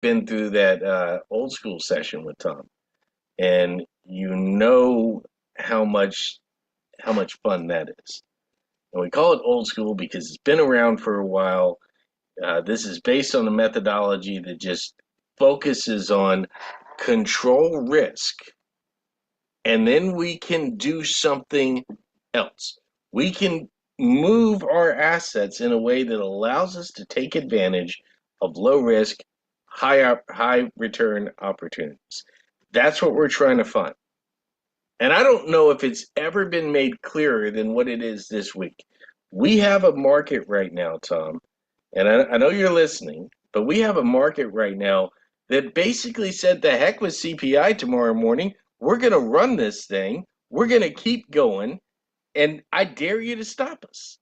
been through that old school session with Tom, and you know how much how much fun that is. And we call it old school because it's been around for a while. This is based on a methodology that just focuses on control risk, and then we can do something else. We can move our assets in a way that allows us to take advantage of low risk, high return opportunities. That's what we're trying to find. And I don't know if it's ever been made clearer than what it is this week. We have a market right now, Tom, and I know you're listening, but we have a market right now that basically said, the heck with CPI tomorrow morning. We're going to run this thing. We're going to keep going. And I dare you to stop us.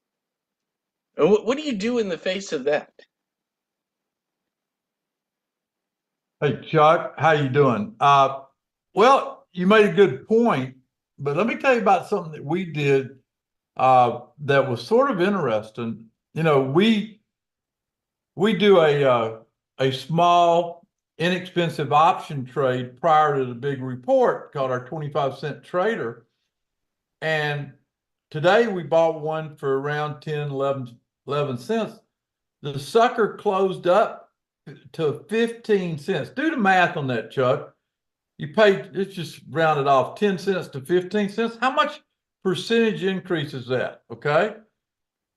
And what do you do in the face of that? Hey Chuck, how you doing? Well, you made a good point, but let me tell you about something that we did that was sort of interesting. We do a small, inexpensive option trade prior to the big report called our 25-cent trader, and today we bought one for around 10, 11 cents. The sucker closed up to 15 cents. Do the math on that, Chuck. You paid, it's just rounded off 10 cents to 15 cents. How much percentage increase is that? Okay.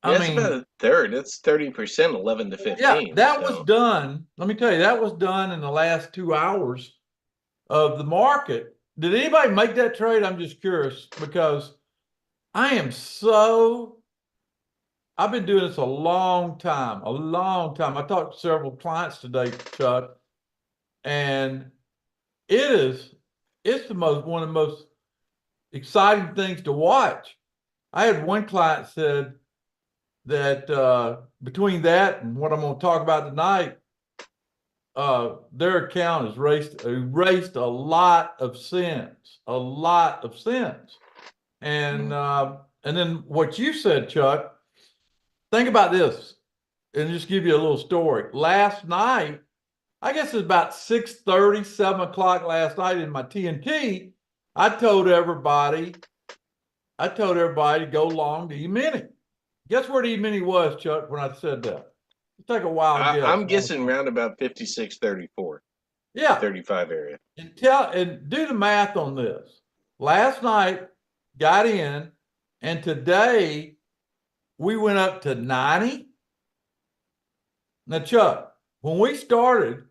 I Yeah, it's about mean, a third. It's 30%, 11 to yeah, 15. that was So, done. Let me tell you, that was done in the last 2 hours of the market. Did anybody make that trade? I'm just curious because I am so, I've been doing this a long time, a long time. I talked to several clients today, Chuck, and it is, it's the most, one of the most exciting things to watch. I had one client said that between that and what I'm going to talk about tonight, their account has erased a lot of sins, a lot of sins. mm, And then what you said, Chuck, think about this and just give you a little story. Last night, I guess it's about 6:30, 7 o'clock last night in my TNT, I told everybody, I told everybody to go long the E-mini. Guess where the E-mini was, Chuck, when I said that? Take a wild guess. I'm guessing around about 56.34 to Yeah, 35 area. and do the math on this. Last night got in, and today we went up to 90. Now, Chuck, when we started,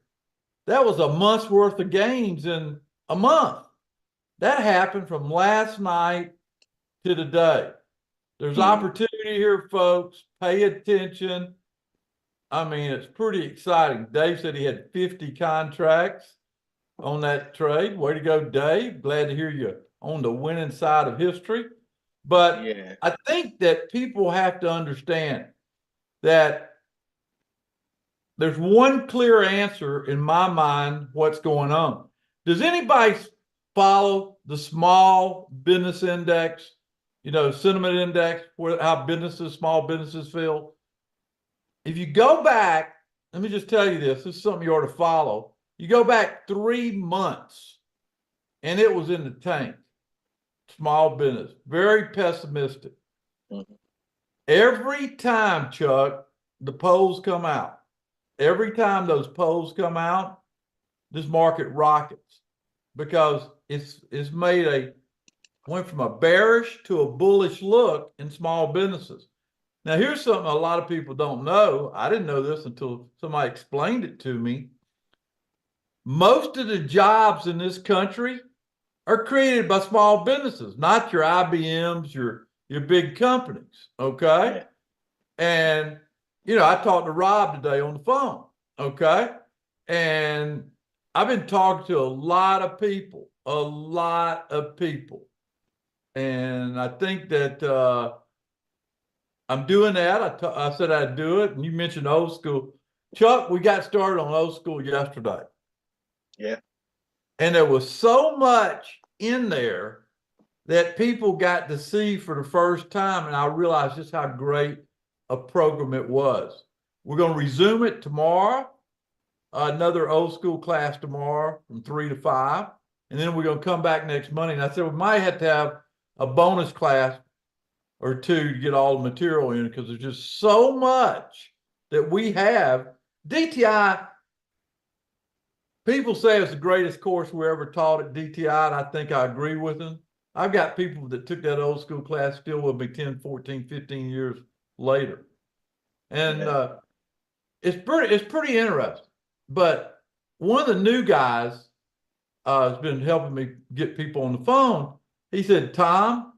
that was a month's worth of gains in a month. That happened from last night to today. There's Hmm. opportunity here, folks. Pay attention. I mean, it's pretty exciting. Dave said he had 50 contracts on that trade. Way to go, Dave. Glad to hear you on the winning side of history. But Yeah. I think that people have to understand that there's one clear answer in my mind what's going on. Does anybody follow the small business index, sentiment index, where how businesses, small businesses feel? If you go back, let me just tell you this is something you ought to follow. You go back 3 months and it was in the tank. Small business, very pessimistic. Mhm. Every time, Chuck, the polls come out, every time those polls come out, this market rockets because it's made a went from a bearish to a bullish look in small businesses. Now, here's something a lot of people don't know. I didn't know this until somebody explained it to me. Most of the jobs in this country are created by small businesses, not your IBMs, your big companies. Okay. Yeah. And I talked to Rob today on the phone. Okay. And I've been talking to a lot of people. And I think that I'm doing that. I said I'd do it. And you mentioned old school. Chuck, we got started on old school yesterday. Yeah. And there was so much in there that people got to see for the first time. And I realized just how great a program it was. We're going to resume it tomorrow. another old school class tomorrow from 3 to 5. And then we're going to come back next Monday. And I said, we might have to have a bonus class or two to get all the material in because there's just so much that we have. DTI, people say it's the greatest course we ever taught at DTI, and I think I agree with them. I've got people that took that old school class still with me 10, 14, 15 years later. And Yeah. it's pretty interesting. But one of the new guys has been helping me get people on the phone. He said, Tom,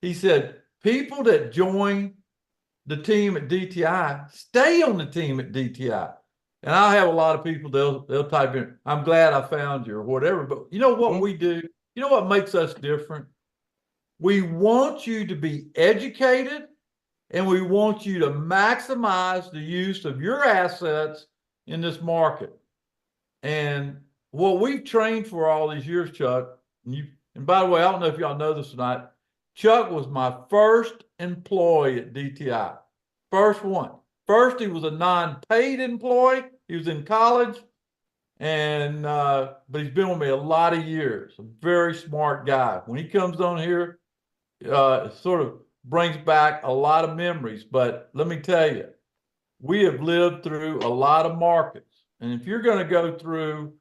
he said, people that join the team at DTI stay on the team at DTI. And I have a lot of people, they'll type in, I'm glad I found you or whatever. But you know what Mhm. we do? You know what makes us different? We want you to be educated and we want you to maximize the use of your assets in this market. And what we've trained for all these years, Chuck, and by the way, I don't know if y'all know this or not, Chuck was my first employee at DTI. First one. First, he was a non-paid employee. He was in college, and but he's been with me a lot of years. A very smart guy. When he comes on here, it sort of brings back a lot of memories. But let me tell you, we have lived through a lot of markets. And if you're going to go through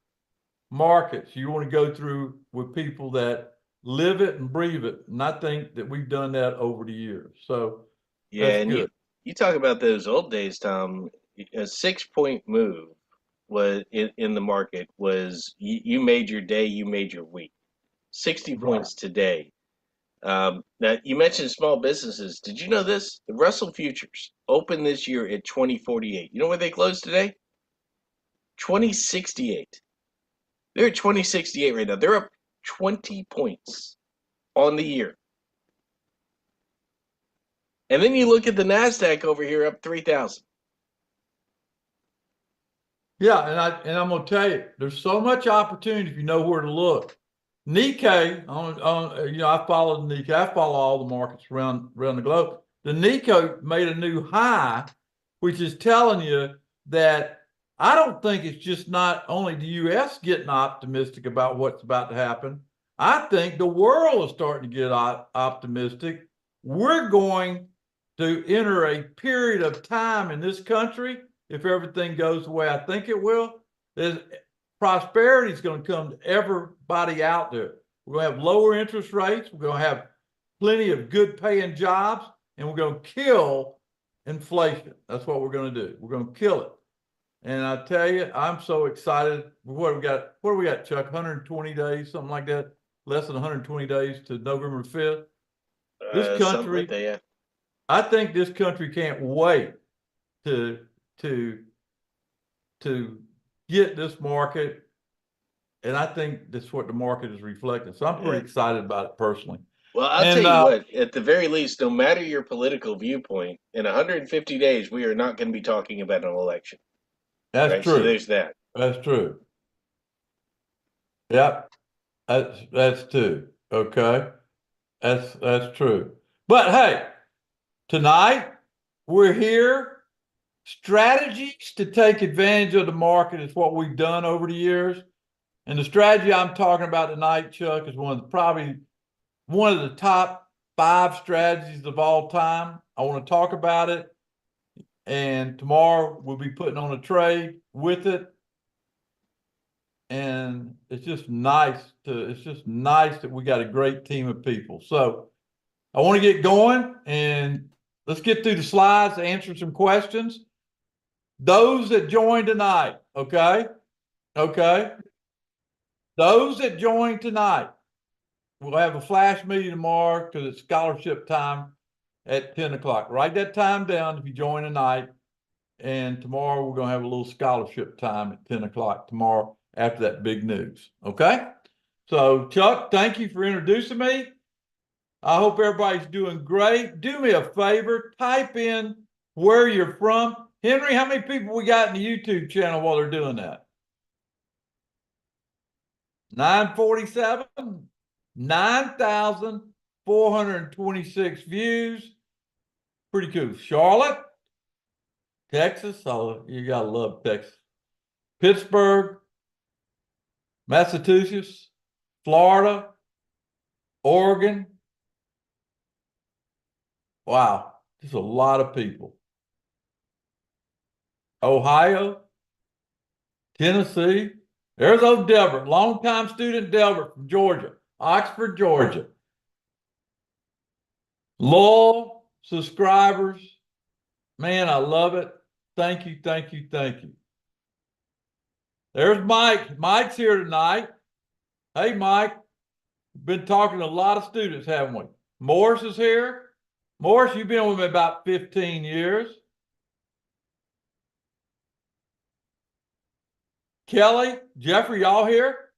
markets, you want to go through with people that live it and breathe it. And I think that we've done that over the years. So Yeah, that's and good. you talk about those old days, Tom. A 6 point move was in the market was you made your day, you made your week. 60 Right. points today. Now you mentioned small businesses. Did you know this? The Russell Futures opened this year at 2048. You know where they closed today? 2068. They're at 2068 right now. They're up 20 points on the year. And then you look at the Nasdaq over here up 3,000. Yeah, and I'm gonna tell you, there's so much opportunity if you know where to look. Nikkei, I followed Nikkei. I follow all the markets around the globe. The Nikkei made a new high, which is telling you that I don't think it's just not only the U.S. getting optimistic about what's about to happen. I think the world is starting to get optimistic. We're going to enter a period of time in this country, if everything goes the way I think it will, there's prosperity is going to come to everybody out there. We're going to have lower interest rates. We're going to have plenty of good paying jobs, and we're going to kill inflation. That's what we're going to do. We're going to kill it. And I tell you, I'm so excited. What do we got? What do we got, Chuck? 120 days, something like that. Less than 120 days to November 5th. This Something like country, that, yeah. I think this country can't wait to to to get this market, and I think that's what the market is reflecting. So I'm pretty Yeah. excited about it personally. Well, I'll tell And you what, at the very least, no matter your political viewpoint, in 150 days, we are not going to be talking about an election, that's right? So true. there's that. That's true. Yep, that's true. Okay, that's true. But hey, tonight we're here. Strategies to take advantage of the market is what we've done over the years. And the strategy I'm talking about tonight, Chuck, is probably one of the top 5 strategies of all time. I want to talk about it. And tomorrow we'll be putting on a trade with it. And it's just nice that we got a great team of people. So I want to get going and let's get through the slides to answer some questions. Those that join tonight, okay? Okay. Those that join tonight, we'll have a flash meeting tomorrow because it's scholarship time at 10 o'clock. Write that time down if you join tonight. And tomorrow we're going to have a little scholarship time at 10 o'clock tomorrow after that big news. Okay? So, Chuck, thank you for introducing me. I hope everybody's doing great. Do me a favor, type in where you're from. Henry, how many people we got in the YouTube channel while they're doing that? 947, 9,426 views. Pretty cool. Charlotte, Texas. Oh, you gotta love Texas. Pittsburgh, Massachusetts, Florida, Oregon. Wow, there's a lot of people. Ohio, Tennessee. There's old Delbert, longtime student Delbert from Georgia, Oxford, Georgia. Loyal subscribers. Man, I love it. Thank you, thank you, thank you. There's Mike. Mike's here tonight. Hey, Mike. Been talking to a lot of students, haven't we? Morris is here. Morris, you've been with me about 15 years. Kelly, Jeffrey, y'all here?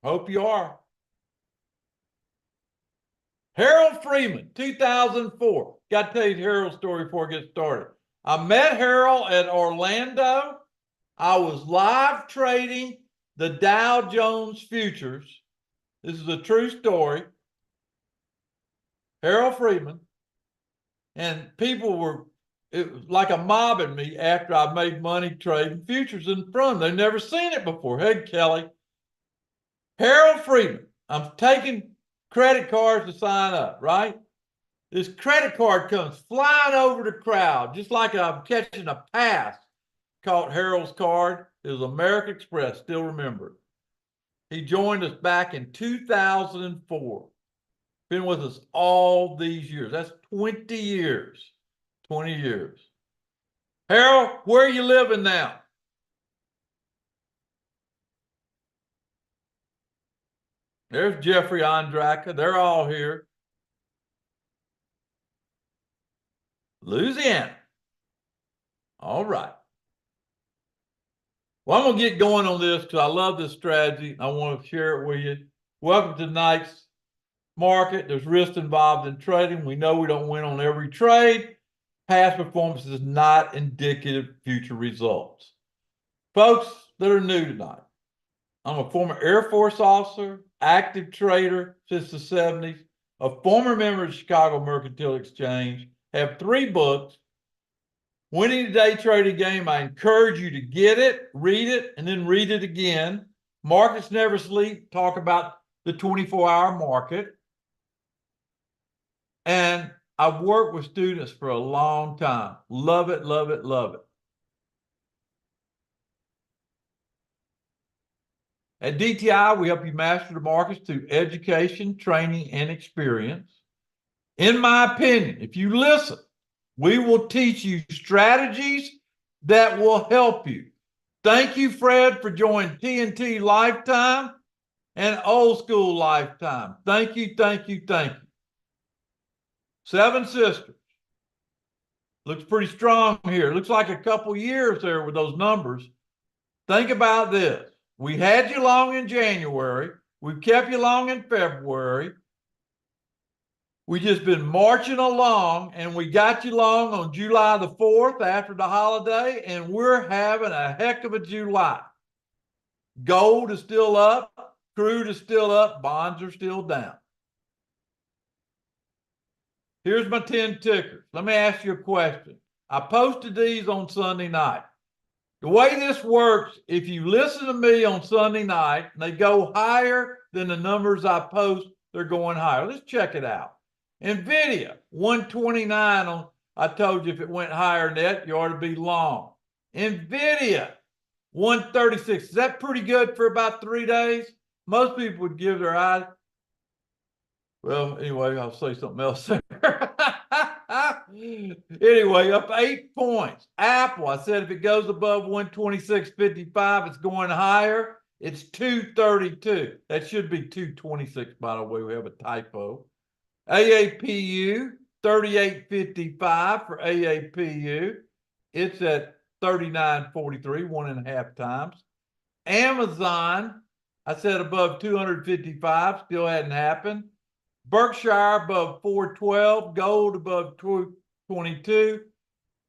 Hope you are. Harold Freeman, 2004. Got to tell you Harold's story before I get started. I met Harold at Orlando. I was live trading the Dow Jones futures. This is a true story. Harold Freeman. And people were, it was like a mobbing me after I made money trading futures in front. They've never seen it before. Hey, Kelly. Harold Freeman. I'm taking credit cards to sign up, right? This credit card comes flying over the crowd, just like I'm catching a pass. Caught Harold's card. It was American Express, still remember it. He joined us back in 2004. Been with us all these years. That's 20 years. 20 years. Harold, where are you living now? There's Jeffrey Andraka. They're all here. Louisiana. All right. Well, I'm going to get going on this because I love this strategy. I want to share it with you. Welcome to tonight's market. There's risk involved in trading. We know we don't win on every trade. Past performance is not indicative of future results. Folks that are new tonight, I'm a former Air Force officer, active trader since the 70s, a former member of the Chicago Mercantile Exchange, have 3 books. Winning the Day Trading Game, I encourage you to get it, read it, and then read it again. Markets Never Sleep, talk about the 24-hour market. And I've worked with students for a long time. Love it, love it, love it. At DTI, we help you master the markets through education, training, and experience. In my opinion, if you listen, we will teach you strategies that will help you. Thank you, Fred, for joining TNT Lifetime and Old School Lifetime. Thank you, thank you, thank you. 7 Sisters. Looks pretty strong here. Looks like a couple years there with those numbers. Think about this. We had you long in January. We've kept you long in February. We just been marching along, and we got you long on July the 4th after the holiday, and we're having a heck of a July. Gold is still up, crude is still up, bonds are still down. Here's my 10 tickers. Let me ask you a question. I posted these on Sunday night. The way this works, if you listen to me on Sunday night and they go higher than the numbers I post, they're going higher. Let's check it out. NVIDIA, 129 on, I told you if it went higher than that, you ought to be long. NVIDIA, 136. Is that pretty good for about 3 days? Most people would give their eyes. Well, anyway, I'll say something else there. Anyway, up 8 points. Apple, I said if it goes above 126.55, it's going higher. It's 232. That should be 226, by the way. We have a typo. AAPU, 38.55 for AAPU. It's at 39.43, 1.5 times. Amazon, I said above 255, still hadn't happened. Berkshire above 412, gold above 222.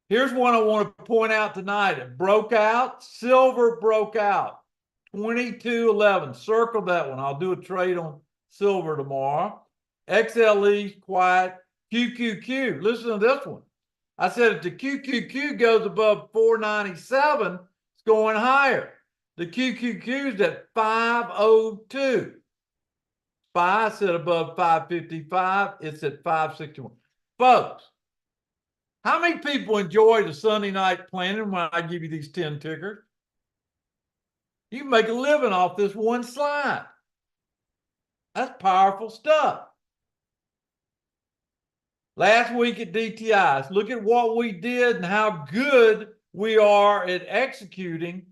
Here's one I want to point out tonight. It broke out. Silver broke out. 22.11. Circle that one. I'll do a trade on silver tomorrow. XLE's quiet. QQQ. Listen to this one. I said if the QQQ goes above 497, going higher. The QQQ's at 502. SPY sit above 555. It's at 561. Folks, how many people enjoy the Sunday night planning when I give you these 10 tickers? You can make a living off this one slide. That's powerful stuff. Last week at DTIs, look at what we did and how good we are at executing.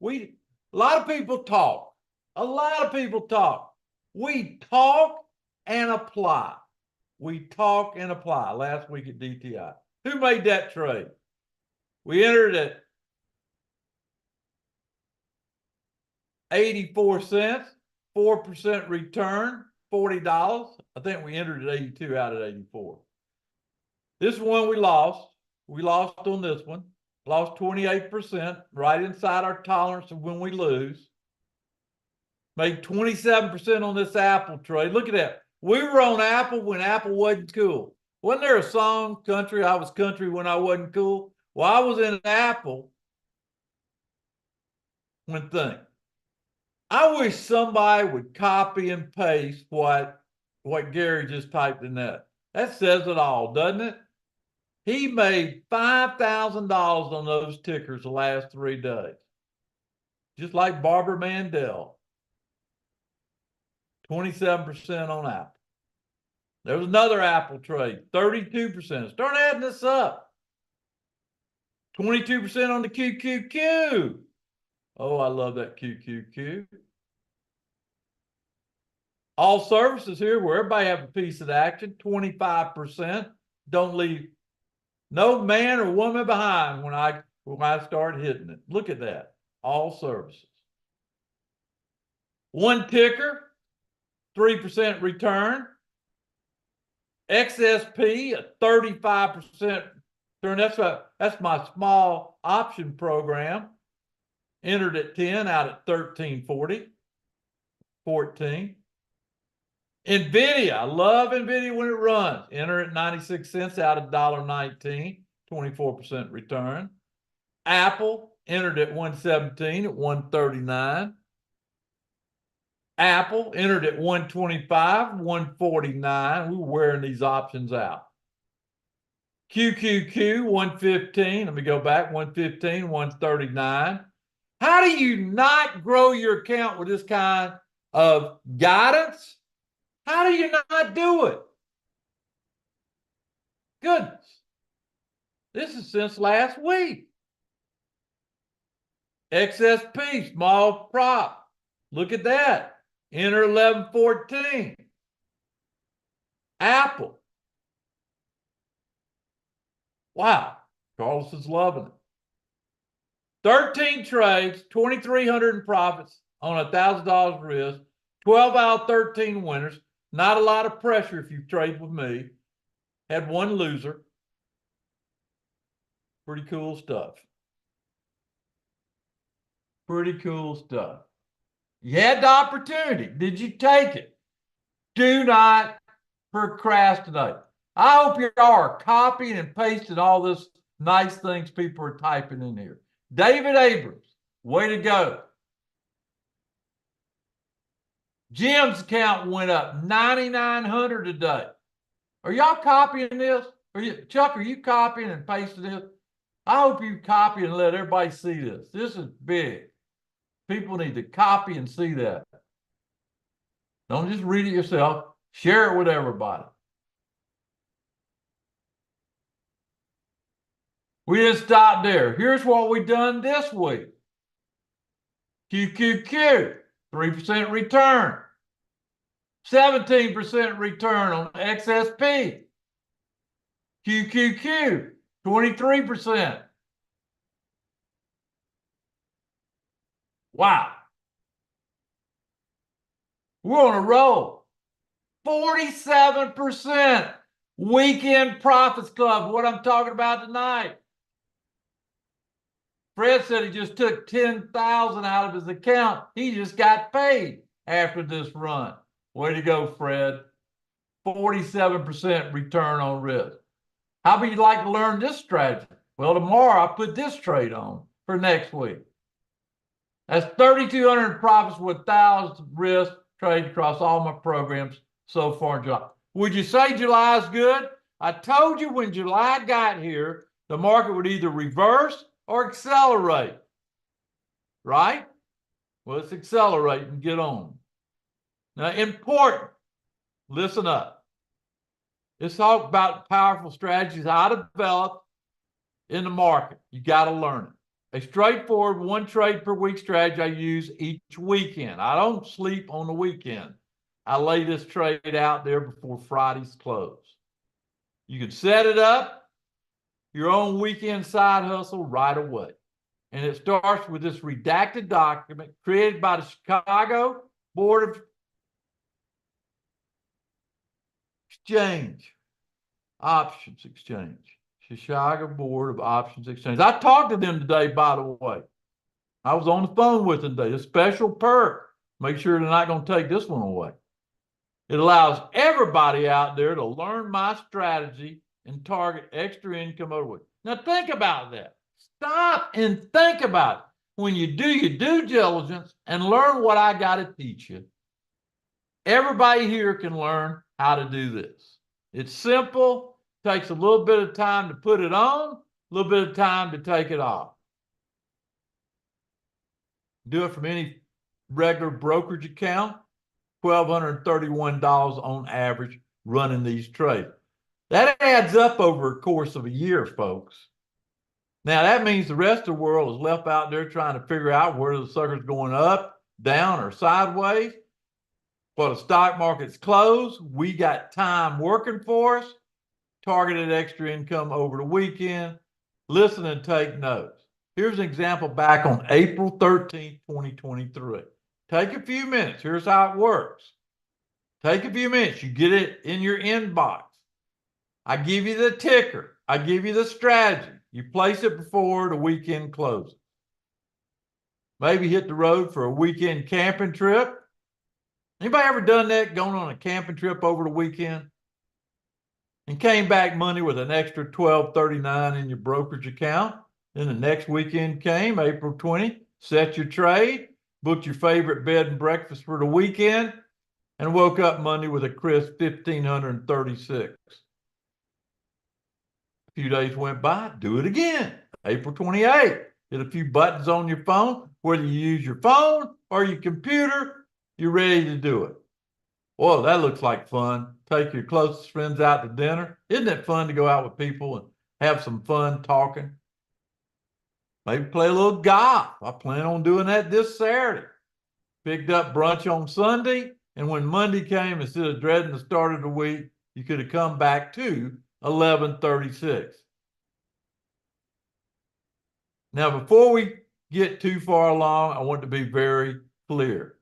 A lot of people talk. A lot of people talk. We talk and apply. We talk and apply last week at DTI. Who made that trade? We entered at 84 cents, 4% return, $40. I think we entered at 82 out of 84. This one we lost. We lost on this one. Lost 28%, right inside our tolerance of when we lose. Made 27% on this Apple trade. Look at that. We were on Apple when Apple wasn't cool. Wasn't there a song, Country? I was country when I wasn't cool. Well, I was in Apple when thing. I wish somebody would copy and paste what Gary just typed in that. That says it all, doesn't it? He made $5,000 on those tickers the last 3 days. Just like Barbara Mandel. 27% on Apple. There was another Apple trade, 32%. Start adding this up. 22% on the QQQ. Oh, I love that QQQ. All services here where everybody have a piece of the action, 25%. Don't leave no man or woman behind when I start hitting it. Look at that. All services. One ticker, 3% return. XSP, a 35% return. That's my small option program. Entered at 10, out at 13.40, 14. NVIDIA, I love NVIDIA when it runs. Enter at 96 cents, out at $1.19, 24% return. Apple, entered at 117 at 139. Apple, entered at 125, 149. We were wearing these options out. QQQ, 115. Let me go back, 115, 139. How do you not grow your account with this kind of guidance? How do you not do it? Goodness. This is since last week. XSP, small prop. Look at that. Enter 11.14. Apple. Wow. Carlos is loving it. 13 trades, 2,300 in profits on $1,000 risk, 12 out of 13 winners. Not a lot of pressure if you trade with me. Had one loser. Pretty cool stuff. Pretty cool stuff. You had the opportunity. Did you take it? Do not procrastinate. I hope you are copying and pasting all this nice things people are typing in here. David Abrams, way to go. Jim's account went up 9,900 today. Are y'all copying this? Chuck, are you copying and pasting this? I hope you copy and let everybody see this. This is big. People need to copy and see that. Don't just read it yourself. Share it with everybody. We didn't stop there. Here's what we done this week. QQQ, 3% return. 17% return on XSP. QQQ, 23%. Wow. We're on a roll. 47% weekend profits club, what I'm talking about tonight. Fred said he just took 10,000 out of his account. He just got paid after this run. Way to go, Fred. 47% return on risk. How would you like to learn this strategy? Well, tomorrow I put this trade on for next week. That's 3,200 profits with thousands of risks trade across all my programs so far in July. Would you say July is good? I told you when July got here, the market would either reverse or accelerate, right? Well, let's accelerate and get on. Now, important, listen up. Let's talk about powerful strategies I developed in the market. You got to learn it. A straightforward one trade per week strategy I use each weekend. I don't sleep on the weekend. I lay this trade out there before Friday's close. You can set it up, your own weekend side hustle right away. And it starts with this redacted document created by the Chicago Board of Exchange, Options Exchange. Chicago Board of Options Exchange. I talked to them today, by the way. I was on the phone with them today. A special perk. Make sure they're not going to take this one away. It allows everybody out there to learn my strategy and target extra income over week. Now think about that. Stop and think about it. When you do your due diligence and learn what I got to teach you, everybody here can learn how to do this. It's simple. Takes a little bit of time to put it on, a little bit of time to take it off. Do it from any regular brokerage account, $1,231 on average running these trades. That adds up over a course of a year, folks. Now, that means the rest of the world is left out there trying to figure out whether the sucker's going up, down, or sideways. While the stock market's closed, we got time working for us. Targeted extra income over the weekend. Listen and take notes. Here's an example back on April 13th, 2023. Take a few minutes. Here's how it works. Take a few minutes. You get it in your inbox. I give you the ticker. I give you the strategy. You place it before the weekend closes. Maybe hit the road for a weekend camping trip. Anybody ever done that, going on a camping trip over the weekend? And came back Monday with an extra $1,239 in your brokerage account. Then the next weekend came, April 20, set your trade, booked your favorite bed and breakfast for the weekend, and woke up Monday with a crisp $1,536. A few days went by, do it again. April 28th, hit a few buttons on your phone. Whether you use your phone or your computer, you're ready to do it. Well, that looks like fun. Take your closest friends out to dinner. Isn't it fun to go out with people and have some fun talking? Maybe play a little golf. I plan on doing that this Saturday. Picked up brunch on Sunday, and when Monday came, instead of dreading the start of the week, you could have come back to 11:36. Now, before we get too far along, I want to be very clear.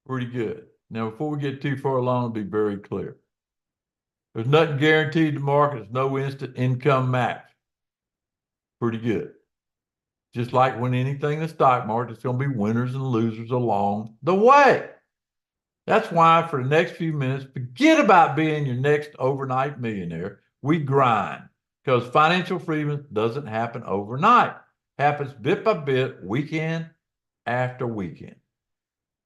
Pretty good. Now, before we get too far along, I'll be very clear. There's nothing guaranteed to market. There's no instant income match. Pretty good. Just like when anything in the stock market, it's going to be winners and losers along the way. That's why for the next few minutes, forget about being your next overnight millionaire. We grind because financial freedom doesn't happen overnight. It happens bit by bit, weekend after weekend.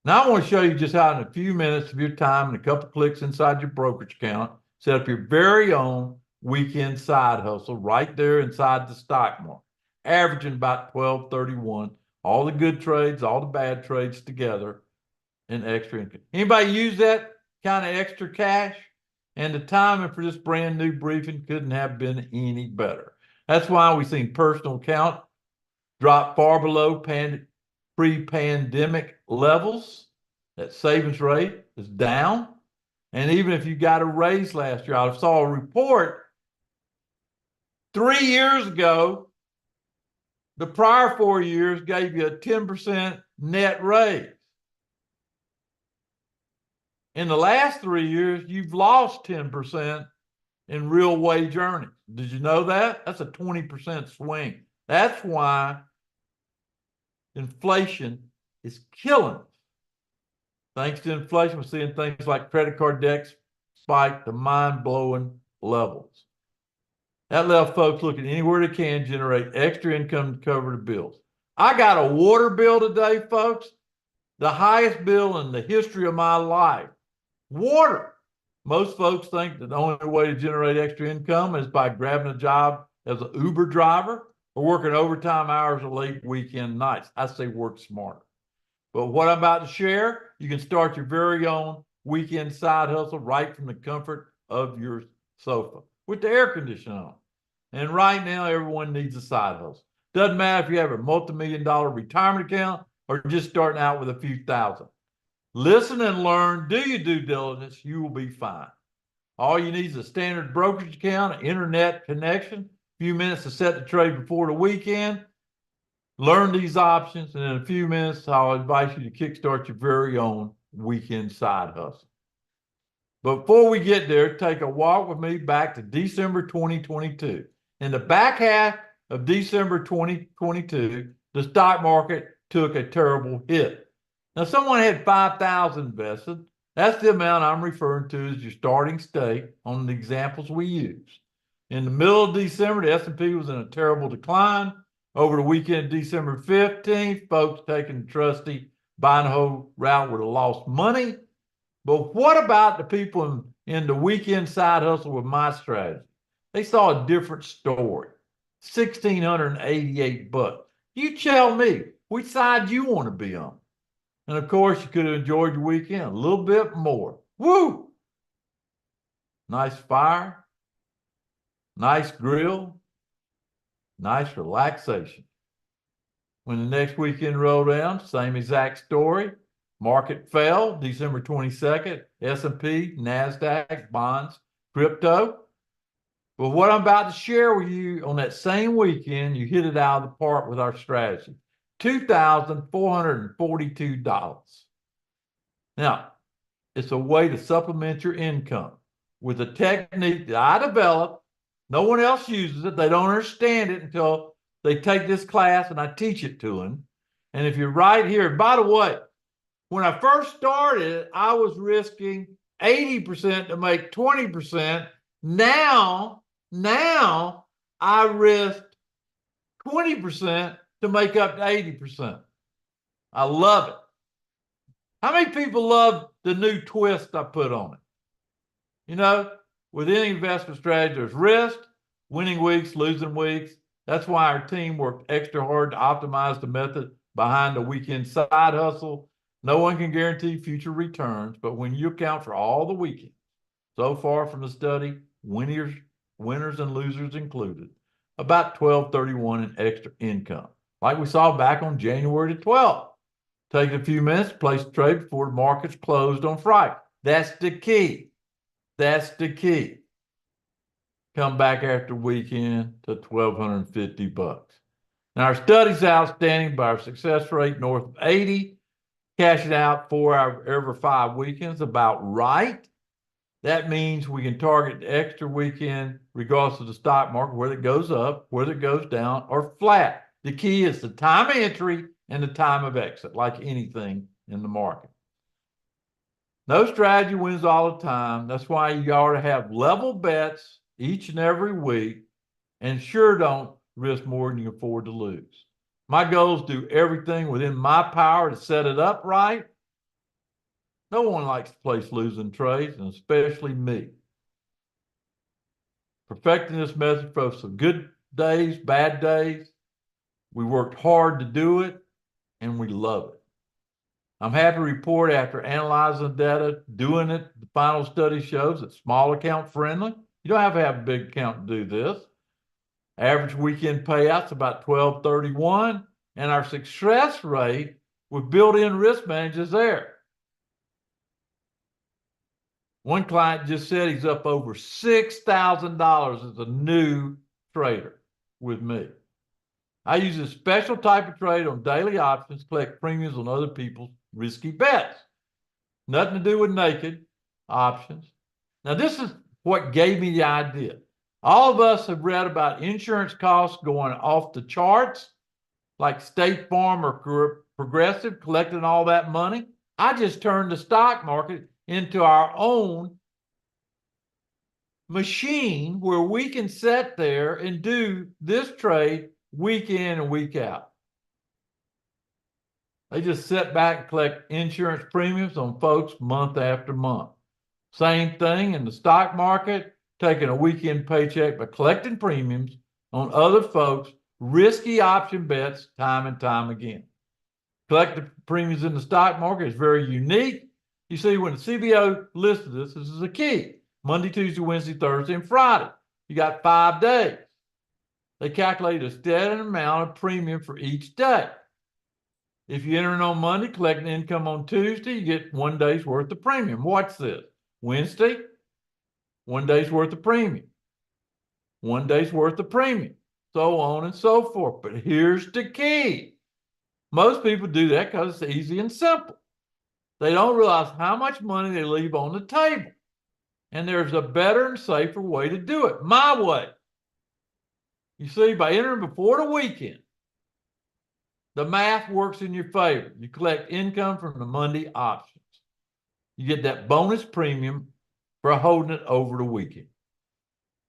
Now I want to show you just how in a few minutes of your time and a couple of clicks inside your brokerage account, set up your very own weekend side hustle right there inside the stock market, averaging about 1231, all the good trades, all the bad trades together in extra income. Anybody use that kind of extra cash? And the timing for this brand new briefing couldn't have been any better. That's why we've seen personal account drop far below pre-pandemic levels. That savings rate is down. And even if you got a raise last year, I saw a report 3 years ago, the prior 4 years gave you a 10% net raise. In the last 3 years, you've lost 10% in real wage earnings. Did you know that? That's a 20% swing. That's why inflation is killing us. Thanks to inflation, we're seeing things like credit card debt spike to mind-blowing levels. That left folks looking anywhere they can generate extra income to cover the bills. I got a water bill today, folks, the highest bill in the history of my life. Water. Most folks think that the only way to generate extra income is by grabbing a job as an Uber driver or working overtime hours or late weekend nights. I say work smarter. But what I'm about to share, you can start your very own weekend side hustle right from the comfort of your sofa with the air conditioning on. And right now, everyone needs a side hustle. Doesn't matter if you have a multi-million-dollar retirement account or just starting out with a few thousand. Listen and learn, do your due diligence, you will be fine. All you need is a standard brokerage account, an internet connection, a few minutes to set the trade before the weekend. Learn these options, and in a few minutes, I'll advise you to kickstart your very own weekend side hustle. But before we get there, take a walk with me back to December 2022. In the back half of December 2022, the stock market took a terrible hit. Now, someone had 5,000 invested. That's the amount I'm referring to as your starting stake on the examples we use. In the middle of December, the S&P was in a terrible decline. Over the weekend, December 15th, folks taking the trusty buy and hold route would have lost money. But what about the people in the weekend side hustle with my strategy? They saw a different story. $1,688. You tell me, which side you want to be on? And of course, you could have enjoyed your weekend a little bit more. Woo! Nice fire, nice grill, nice relaxation. When the next weekend rolled around, same exact story. Market fell December 22nd, S&P, NASDAQ, bonds, crypto. But what I'm about to share with you on that same weekend, you hit it out of the park with our strategy. $2,442. Now, it's a way to supplement your income with a technique that I developed. No one else uses it. They don't understand it until they take this class and I teach it to them. And if you're right here, by the way, when I first started, I was risking 80% to make 20%. Now I risk 20% to make up to 80%. I love it. How many people love the new twist I put on it? You know, with any investment strategy, there's risk, winning weeks, losing weeks. That's why our team worked extra hard to optimize the method behind the weekend side hustle. No one can guarantee future returns, but when you account for all the weekends so far from the study, winners and losers included, about $1,231 in extra income, like we saw back on January the 12th. Take a few minutes to place a trade before the markets closed on Friday. That's the key. That's the key. Come back after the weekend to $1,250. Now, our study's outstanding by our success rate north of 80, cashing out 4 out of every 5 weekends, about right. That means we can target the extra weekend regardless of the stock market, whether it goes up, whether it goes down, or flat. The key is the time of entry and the time of exit, like anything in the market. No strategy wins all the time. That's why you ought to have level bets each and every week, and sure don't risk more than you afford to lose. My goal is to do everything within my power to set it up right. No one likes to place losing trades, and especially me. Perfecting this method for some good days, bad days. We worked hard to do it, and we love it. I'm happy to report after analyzing the data, doing it, the final study shows it's small account friendly. You don't have to have a big account to do this. Average weekend payouts about $1,231, and our success rate with built-in risk managers there. One client just said he's up over $6,000 as a new trader with me. I use a special type of trade on daily options, collect premiums on other people's risky bets. Nothing to do with naked options. Now, this is what gave me the idea. All of us have read about insurance costs going off the charts, like State Farm or Progressive collecting all that money. I just turned the stock market into our own machine where we can sit there and do this trade week in and week out. They just sit back and collect insurance premiums on folks month after month. Same thing in the stock market, taking a weekend paycheck but collecting premiums on other folks' risky option bets time and time again. Collecting premiums in the stock market is very unique. You see, when the CBO listed this is a key. Monday, Tuesday, Wednesday, Thursday, and Friday. You got 5 days. They calculate a steady amount of premium for each day. If you enter in on Monday, collecting income on Tuesday, you get 1 day's worth of premium. What's this? Wednesday, 1 day's worth of premium. 1 day's worth of premium. So on and so forth. But here's the key. Most people do that because it's easy and simple. They don't realize how much money they leave on the table. And there's a better and safer way to do it. My way. You see, by entering before the weekend, the math works in your favor. You collect income from the Monday options. You get that bonus premium for holding it over the weekend,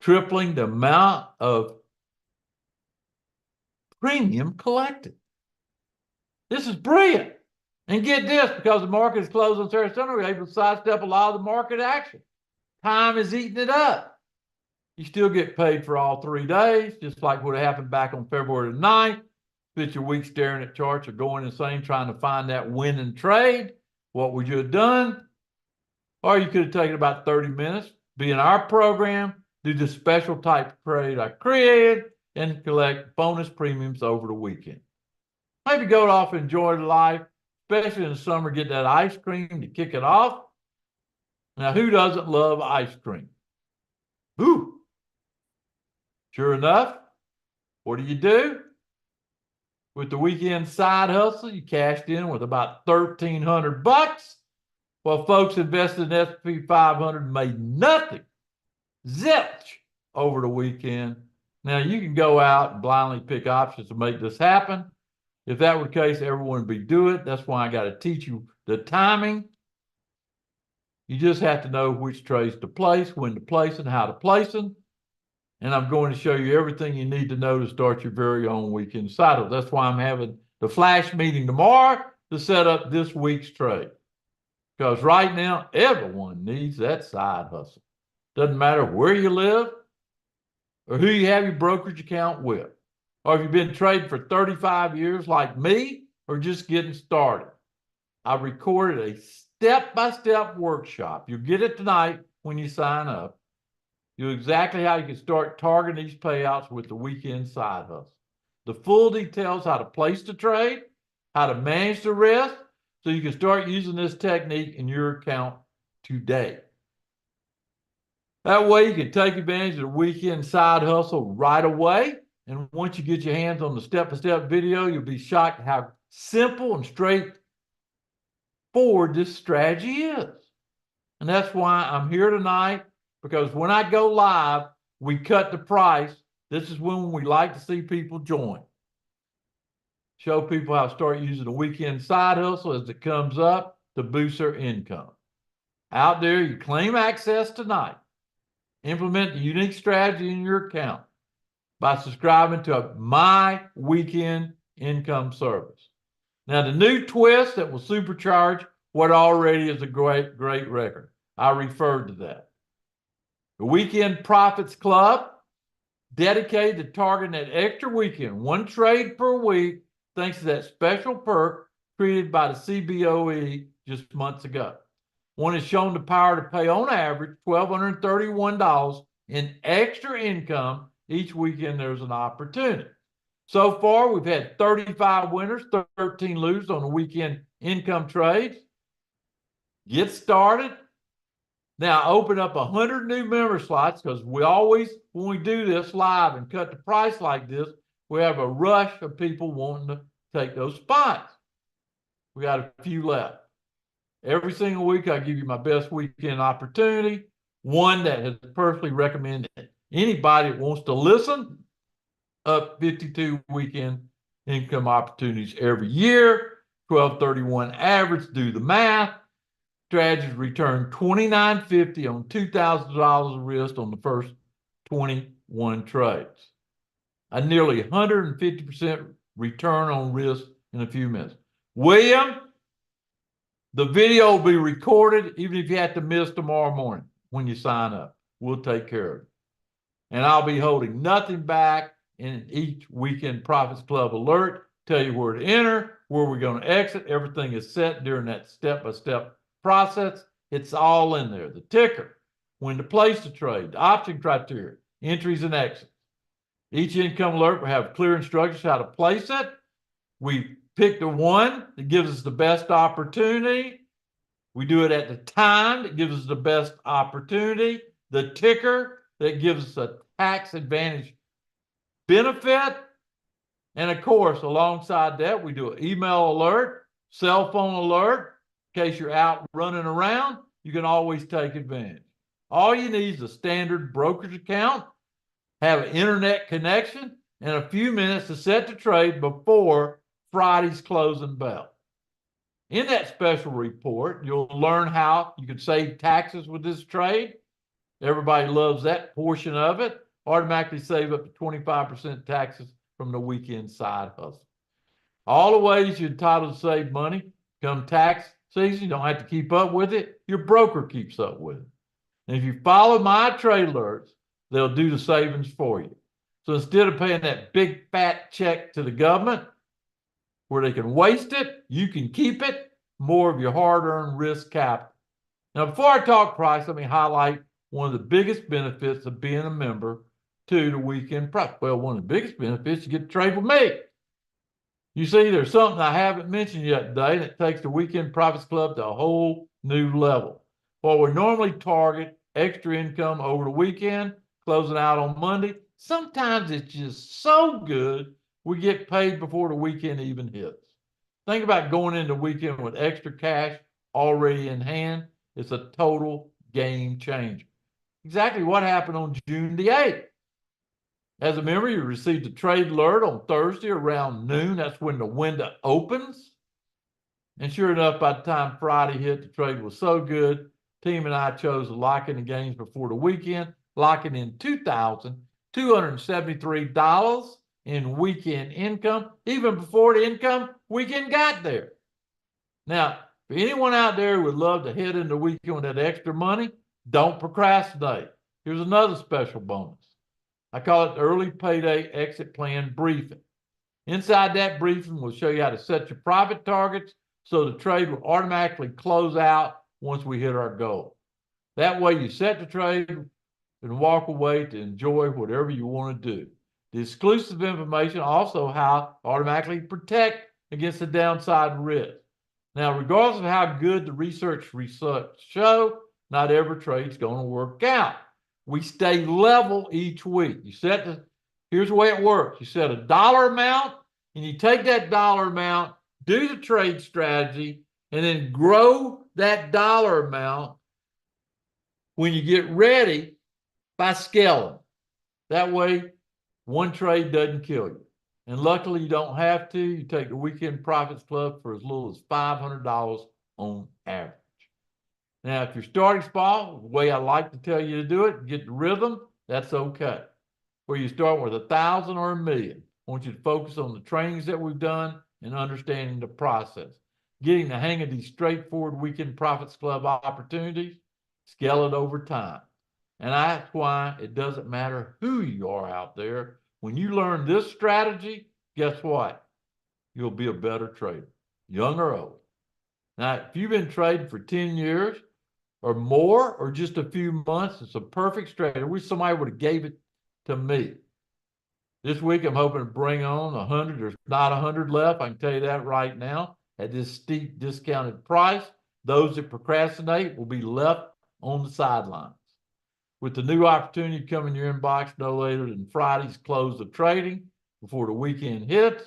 tripling the amount of premium collected. This is brilliant. And get this, because the market is closed on Saturday, Sunday, we're able to sidestep a lot of the market action. Time is eating it up. You still get paid for all 3 days, just like what happened back on February the 9th. Spent your week staring at charts or going insane trying to find that winning trade. What would you have done? Or you could have taken about 30 minutes, be in our program, do the special type trade I created, and collect bonus premiums over the weekend. Maybe go off and enjoy life, especially in the summer, get that ice cream to kick it off. Now, who doesn't love ice cream? Ooh. Sure enough, what do? With the weekend side hustle, you cashed in with about $1,300. While folks invested in S&P 500 made nothing, zilch, over the weekend. Now, you can go out and blindly pick options to make this happen. If that were the case, everyone would be doing it. That's why I got to teach you the timing. You just have to know which trades to place, when to place, and how to place them. And I'm going to show you everything you need to know to start your very own weekend cycle. That's why I'm having the flash meeting tomorrow to set up this week's trade. Because right now, everyone needs that side hustle. Doesn't matter where you live or who you have your brokerage account with, or if you've been trading for 35 years like me, or just getting started. I recorded a step-by-step workshop. You'll get it tonight when you sign up. You'll exactly how you can start targeting these payouts with the weekend side hustle. The full details how to place the trade, how to manage the risk, so you can start using this technique in your account today. That way you can take advantage of the weekend side hustle right away. And once you get your hands on the step-by-step video, you'll be shocked at how simple and straightforward this strategy is. And that's why I'm here tonight, because when I go live, we cut the price. This is when we like to see people join. Show people how to start using the weekend side hustle as it comes up to boost their income. Out there, you claim access tonight. Implement the unique strategy in your account by subscribing to my weekend income service. Now, the new twist that will supercharge what already is a great record. I referred to that. The Weekend Profits Club, dedicated to targeting that extra weekend, 1 trade per week, thanks to that special perk created by the CBOE just months ago. One has shown the power to pay on average $1,231 in extra income each weekend there's an opportunity. So far, we've had 35 winners, 13 losers on the weekend income trades. Get started. Now, open up 100 new member slots, because we always, when we do this live and cut the price like this, we have a rush of people wanting to take those spots. We got a few left. Every single week, I give you my best weekend opportunity, one that has personally recommended anybody that wants to listen up 52 weekend income opportunities every year, 1231 average, do the math. strategies return $29.50 on $2,000 of risk on the first 21 trades. A nearly 150% return on risk in a few minutes. William, the video will be recorded even if you have to miss tomorrow morning when you sign up. We'll take care of it. And I'll be holding nothing back in each Weekend Profits Club alert. Tell you where to enter, where we're going to exit. Everything is set during that step-by-step process. It's all in there. The ticker, when to place the trade, the option criteria, entries and exits. Each income alert will have clear instructions how to place it. We pick the one that gives us the best opportunity. We do it at the time that gives us the best opportunity. The ticker that gives us a tax advantage benefit. And of course, alongside that, we do an email alert, cell phone alert. In case you're out running around, you can always take advantage. All you need is a standard brokerage account, have an internet connection, and a few minutes to set the trade before Friday's closing bell. In that special report, you'll learn how you can save taxes with this trade. Everybody loves that portion of it. Automatically save up to 25% taxes from the weekend side hustle. All the ways you're entitled to save money come tax season. You don't have to keep up with it. Your broker keeps up with it. And if you follow my trade alerts, they'll do the savings for you. So instead of paying that big fat check to the government where they can waste it, you can keep it, more of your hard-earned risk capital. Now, before I talk price, let me highlight one of the biggest benefits of being a member to the Weekend Profits. Well, one of the biggest benefits, you get to trade with me. You see, there's something I haven't mentioned yet today that takes the Weekend Profits Club to a whole new level. While we normally target extra income over the weekend, closing out on Monday, sometimes it's just so good we get paid before the weekend even hits. Think about going into the weekend with extra cash already in hand. It's a total game changer. Exactly what happened on June the 8th. As a member, you received a trade alert on Thursday around noon. That's when the window opens. And sure enough, by the time Friday hit, the trade was so good, team and I chose to lock in the gains before the weekend, locking in $2,273 in weekend income, even before the income weekend got there. Now, for anyone out there who would love to head into the weekend with that extra money, don't procrastinate. Here's another special bonus. I call it the early payday exit plan briefing. Inside that briefing, we'll show you how to set your profit targets so the trade will automatically close out once we hit our goal. That way you set the trade and walk away to enjoy whatever you want to do. The exclusive information also how to automatically protect against the downside risk. Now, regardless of how good the research show, not every trade's going to work out. We stay level each week. Here's the way it works. You set a dollar amount and you take that dollar amount, do the trade strategy, and then grow that dollar amount when you get ready by scaling. That way, one trade doesn't kill you. And luckily, you don't have to. You take the Weekend Profits Club for as little as $500 on average. Now, if you're starting small, the way I like to tell you to do it, get the rhythm, that's okay. Where you start with 1,000 or 1,000,000, I want you to focus on the trainings that we've done and understanding the process. Getting the hang of these straightforward Weekend Profits Club opportunities, scale it over time. And that's why it doesn't matter who you are out there. When you learn this strategy, guess what? You'll be a better trader, young or old. Now, if you've been trading for 10 years or more, or just a few months, it's a perfect strategy. I wish somebody would have gave it to me. This week, I'm hoping to bring on 100. There's not 100 left. I can tell you that right now. At this steep discounted price, those that procrastinate will be left on the sidelines. With the new opportunity coming in your inbox no later than Friday's close of trading before the weekend hits,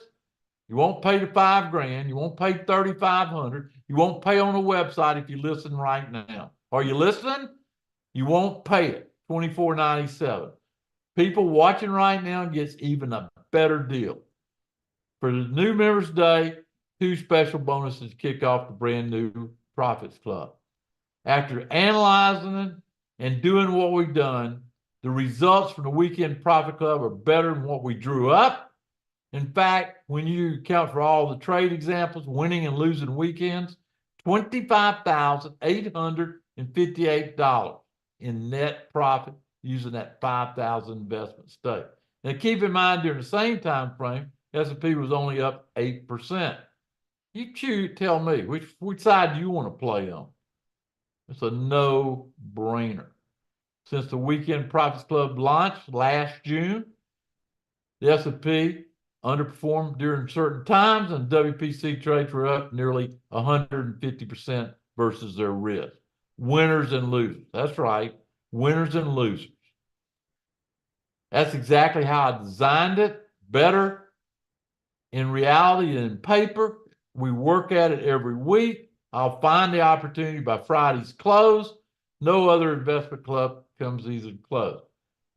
you won't pay the $5,000. You won't pay $3,500. You won't pay on the website if you listen right now. Are you listening? You won't pay it. $24.97. People watching right now gets even a better deal. For the new members today, 2 special bonuses kick off the brand new Profits Club. After analyzing it and doing what we've done, the results from the Weekend Profit Club are better than what we drew up. In fact, when you account for all the trade examples, winning and losing weekends, $25,858 in net profit using that $5,000 investment stake. Now, keep in mind, during the same time frame, S&P was only up 8%. You tell me, which side do you want to play on? It's a no-brainer. Since the Weekend Profits Club launched last June, the S&P underperformed during certain times, and WPC trades were up nearly 150% versus their risk. Winners and losers. That's right, winners and losers. That's exactly how I designed it. Better in reality than in paper. We work at it every week. I'll find the opportunity by Friday's close. No other investment club comes easy close.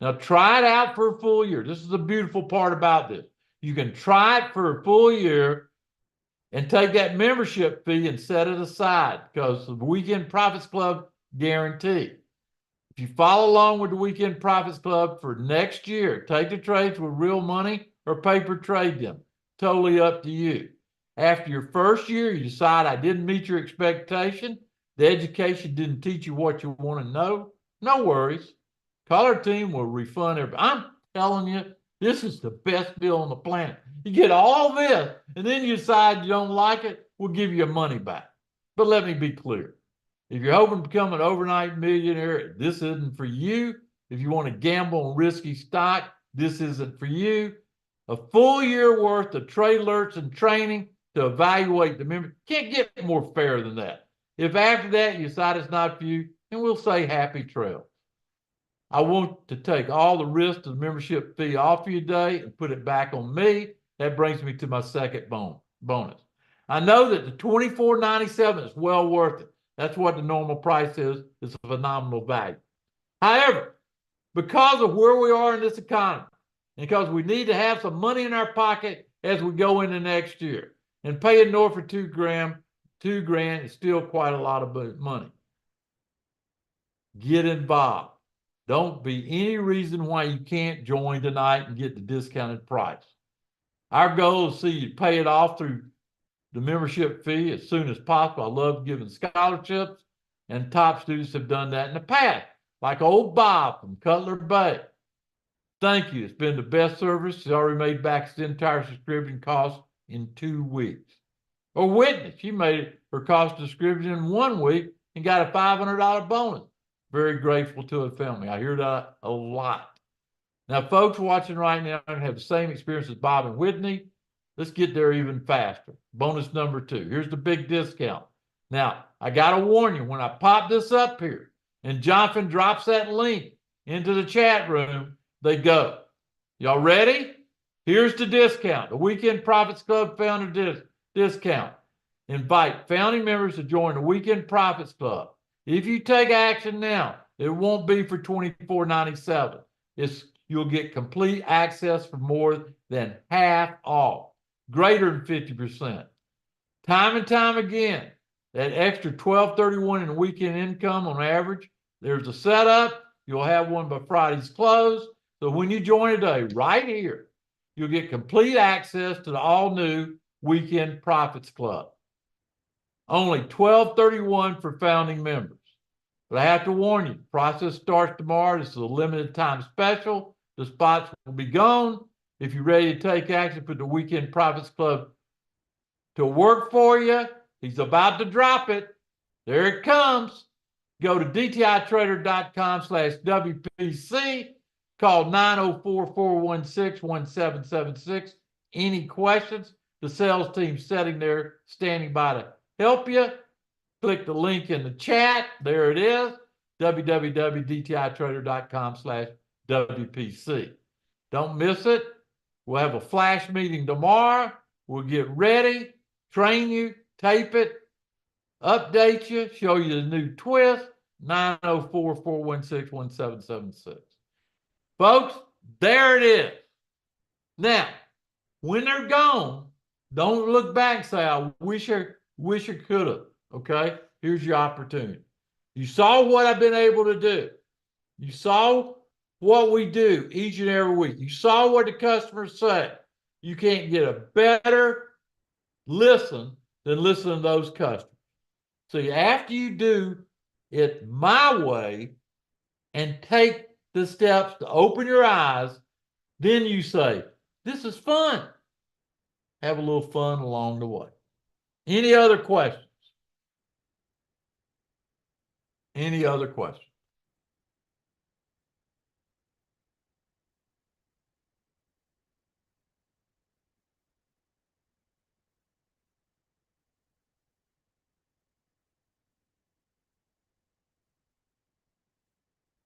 Now try it out for a full year. This is the beautiful part about this. You can try it for a full year and take that membership fee and set it aside because the Weekend Profits Club guarantee. If you follow along with the Weekend Profits Club for next year, take the trades with real money or paper trade them. Totally up to you. After your first year, you decide I didn't meet your expectation, the education didn't teach you what you want to know, no worries. Call our team will refund everything. I'm telling you, this is the best deal on the planet. You get all this, and then you decide you don't like it, we'll give you your money back. But let me be clear. If you're hoping to become an overnight millionaire, this isn't for you. If you want to gamble on risky stock, this isn't for you. A full year worth of trade alerts and training to evaluate the member. Can't get more fair than that. If after that you decide it's not for you, then we'll say happy trails. I want to take all the risk of the membership fee off you today and put it back on me. That brings me to my second bonus. I know that the $24.97 is well worth it. That's what the normal price is. It's a phenomenal value. However, because of where we are in this economy, and because we need to have some money in our pocket as we go into next year, and paying north for $2,000 is still quite a lot of money. Get involved. Don't be any reason why you can't join tonight and get the discounted price. Our goal is to see you pay it off through the membership fee as soon as possible. I love giving scholarships, and top students have done that in the past, like old Bob from Cutler Bay. Thank you. It's been the best service. He's already made back his entire subscription cost in 2 weeks. Or Whitney, she made her cost of subscription in 1 week and got a $500 bonus. Very grateful to her family. I hear that a lot. Now, folks watching right now have the same experience as Bob and Whitney. Let's get there even faster. Bonus number 2. Here's the big discount. Now, I got to warn you, when I pop this up here and Jonathan drops that link into the chat room, they go. Y'all ready? Here's the discount. The Weekend Profits Club founder discount. Invite founding members to join the Weekend Profits Club. If you take action now, it won't be for $24.97. You'll get complete access for more than half off, greater than 50%. Time and time again, that extra $12.31 in weekend income on average, there's a setup. You'll have one by Friday's close. So when you join today, right here, you'll get complete access to the all-new Weekend Profits Club. Only $12.31 for founding members. But I have to warn you, the process starts tomorrow. This is a limited time special. The spots will be gone. If you're ready to take action, put the Weekend Profits Club to work for you. He's about to drop it. There it comes. Go to dtitrader.com/WPC. Call 904-416-1776. Any questions? The sales team standing by to help you. Click the link in the chat. There it is. www.dtitrader.com/WPC. Don't miss it. We'll have a flash meeting tomorrow. We'll get ready, train you, tape it, update you, show you the new twist. 904-416-1776. Folks, there it is. Now, when they're gone, don't look back and say, I wish I could have. Okay? Here's your opportunity. You saw what I've been able to do. You saw what we do each and every week. You saw what the customers say. You can't get a better listen than listen to those customers. So after you do it my way and take the steps to open your eyes, then you say, this is fun. Have a little fun along the way. Any other questions? Any other questions?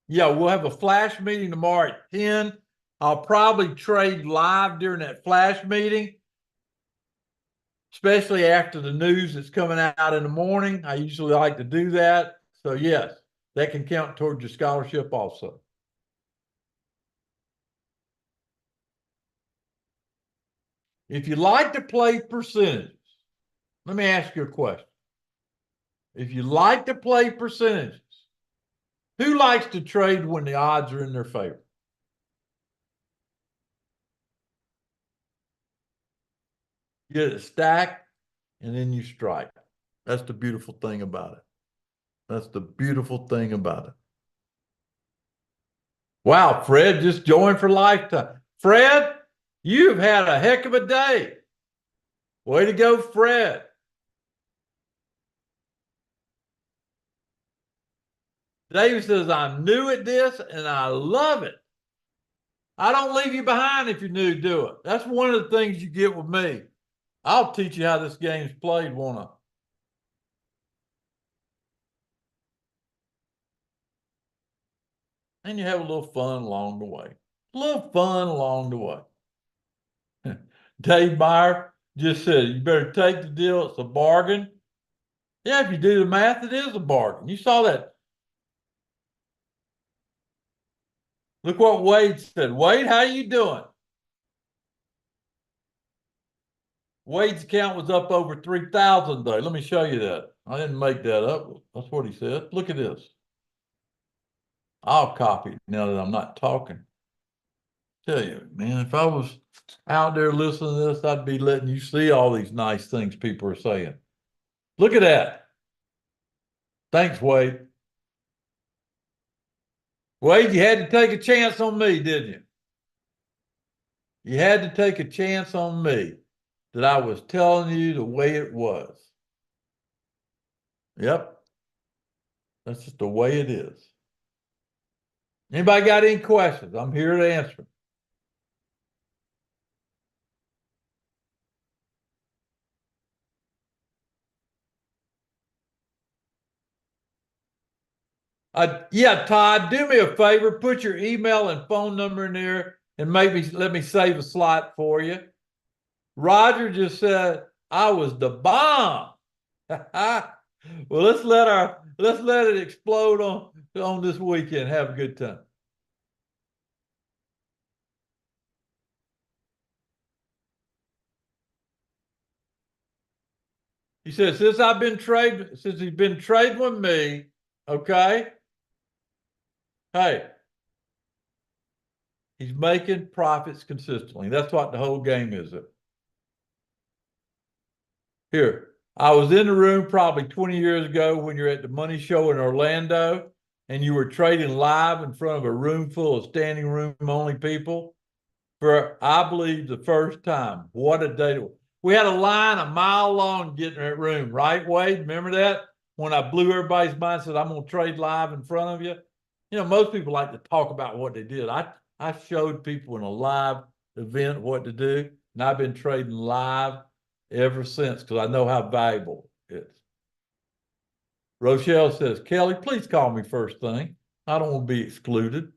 Yeah, we'll have a flash meeting tomorrow at 10. I'll probably trade live during that flash meeting, especially after the news that's coming out in the morning. I usually like to do that. So, yes, that can count towards your scholarship also. If you like to play percentages, let me ask you a question. If you like to play percentages, who likes to trade when the odds are in their favor? You get it stacked and then you strike. That's the beautiful thing about it. That's the beautiful thing about it. Wow, Fred just joined for lifetime. Fred, you've had a heck of a day. Way to go, Fred. Dave says, I'm new at this and I love it. I don't leave you behind if you're new to it. That's one of the things you get with me. I'll teach you how this game's played, won't I? And you have a little fun along the way. A little fun along the way. Dave Meyer just said, you better take the deal. It's a bargain. Yeah, if you do the math, it is a bargain. You saw that. Look what Wade said. Wade, how you doing? Wade's account was up over 3,000 today. Let me show you that. I didn't make that up. That's what he said. Look at this. I'll copy it now that I'm not talking. Tell you, man, if I was out there listening to this, I'd be letting you see all these nice things people are saying. Look at that. Thanks, Wade. Wade, you had to take a chance on me, didn't you? You had to take a chance on me that I was telling you the way it was. Yep. That's just the way it is. Anybody got any questions? I'm here to answer. Yeah, Todd, do me a favor, put your email and phone number in there and maybe let me save a slot for you. Roger just said I was the bomb. Well, let's let it explode on this weekend. Have a good time. He said, since he's been trading with me, okay. Hey, he's making profits consistently. That's what the whole game is. Here, I was in the room probably 20 years ago when you're at the money show in Orlando and you were trading live in front of a room full of standing room only people for, I believe, the first time. What a day. We had a line a mile long to get in that room, right, Wade? Remember that? When I blew everybody's mind, said, I'm going to trade live in front of you. You know, most people like to talk about what they did. I showed people in a live event what to do, and I've been trading live ever since because I know how valuable it is. Rochelle says, Kelly, please call me first thing. I don't want to be excluded.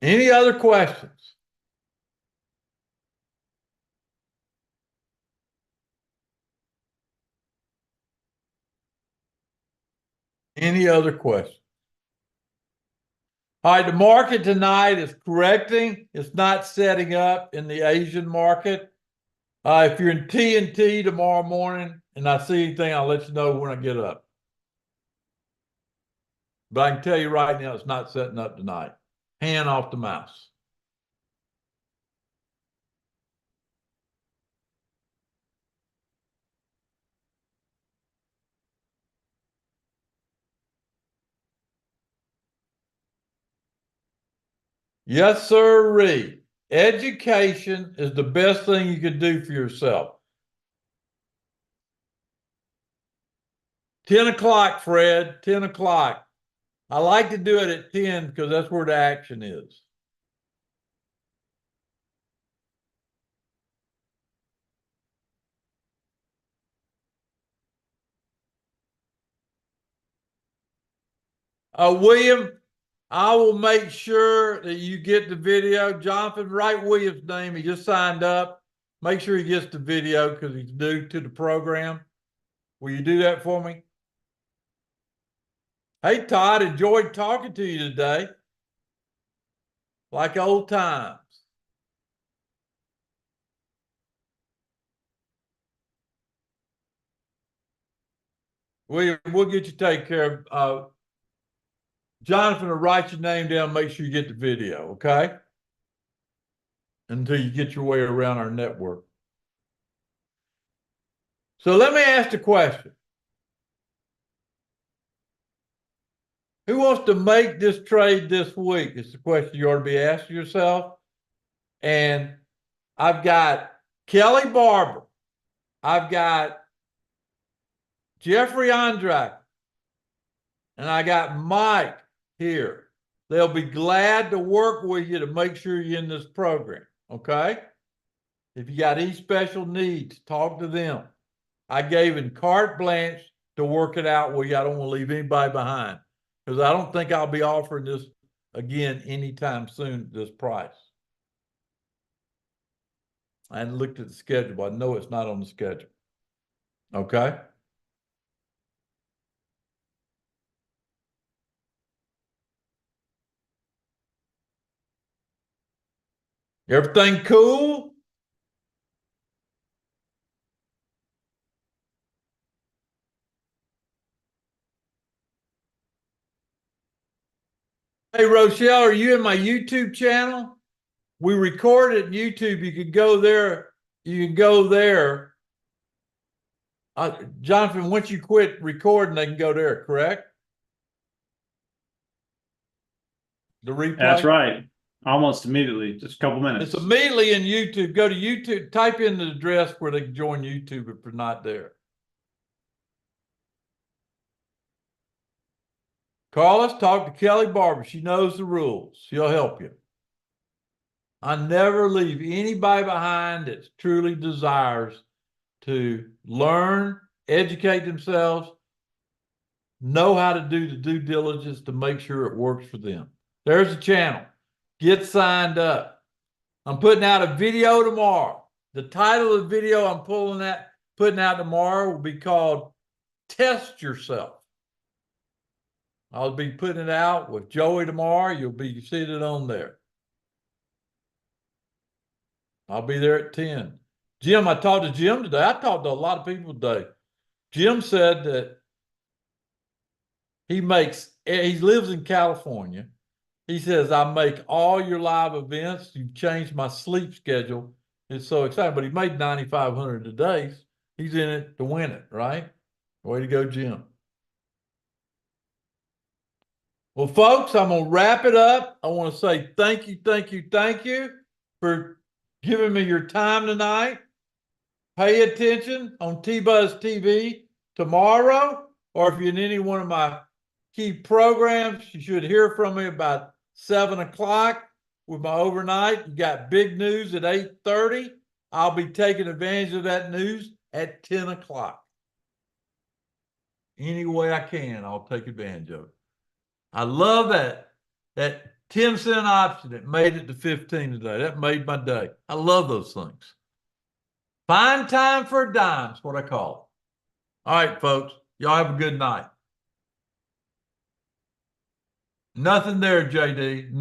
Any other questions? Any other questions? All right, the market tonight is correcting. It's not setting up in the Asian market. If you're in T&T tomorrow morning and I see anything, I'll let you know when I get up. But I can tell you right now, it's not setting up tonight. Hand off the mouse. Yes, sir. Education is the best thing you can do for yourself. 10 o'clock, Fred, 10 o'clock. I like to do it at 10 because that's where the action is. William, I will make sure that you get the video. Jonathan, write William's name. He just signed up. Make sure he gets the video because he's new to the program. Will you do that for me? Hey, Todd, enjoyed talking to you today. Like old times. William, we'll get you taken care of. Jonathan will write your name down. Make sure you get the video, okay? Until you get your way around our network. So let me ask the question. Who wants to make this trade this week? It's the question you ought to be asking yourself. And I've got Kelly Barber. I've got Jeffrey Andrak. And I got Mike here. They'll be glad to work with you to make sure you're in this program. Okay? If you got any special needs, talk to them. I gave him carte blanche to work it out with you. I don't want to leave anybody behind because I don't think I'll be offering this again anytime soon at this price. I hadn't looked at the schedule, but I know it's not on the schedule. Okay? Everything cool? Hey, Rochelle, are you in my YouTube channel? We record it on YouTube. You can go there. You can go there. Jonathan, once you quit recording, they can go there, correct? The replay? That's right. Almost immediately, just a couple minutes. It's immediately in YouTube. Go to YouTube, type in the address where they can join YouTube if they're not there. Call us, talk to Kelly Barber. She knows the rules. She'll help you. I never leave anybody behind that truly desires to learn, educate themselves, know how to do the due diligence to make sure it works for them. There's a channel. Get signed up. I'm putting out a video tomorrow. The title of the video I'm putting out tomorrow will be called Test Yourself. I'll be putting it out with Joey tomorrow. You'll be seeing it on there. I'll be there at 10. Jim, I talked to Jim today. I talked to a lot of people today. Jim said that he lives in California. He says, I make all your live events. You've changed my sleep schedule. It's so exciting. But he made 9,500 today. He's in it to win it, right? Way to go, Jim. Well, folks, I'm going to wrap it up. I want to say thank you for giving me your time tonight. Pay attention on T-Buzz TV tomorrow, or if you're in any one of my key programs, you should hear from me about 7 o'clock with my overnight. You got big news at 8:30. I'll be taking advantage of that news at 10 o'clock. Any way I can, I'll take advantage of it. I love that 10-cent option that made it to 15 today. That made my day. I love those things. Find time for a dime is what I call it. All right, folks. Y'all have a good night. Nothing there, JD.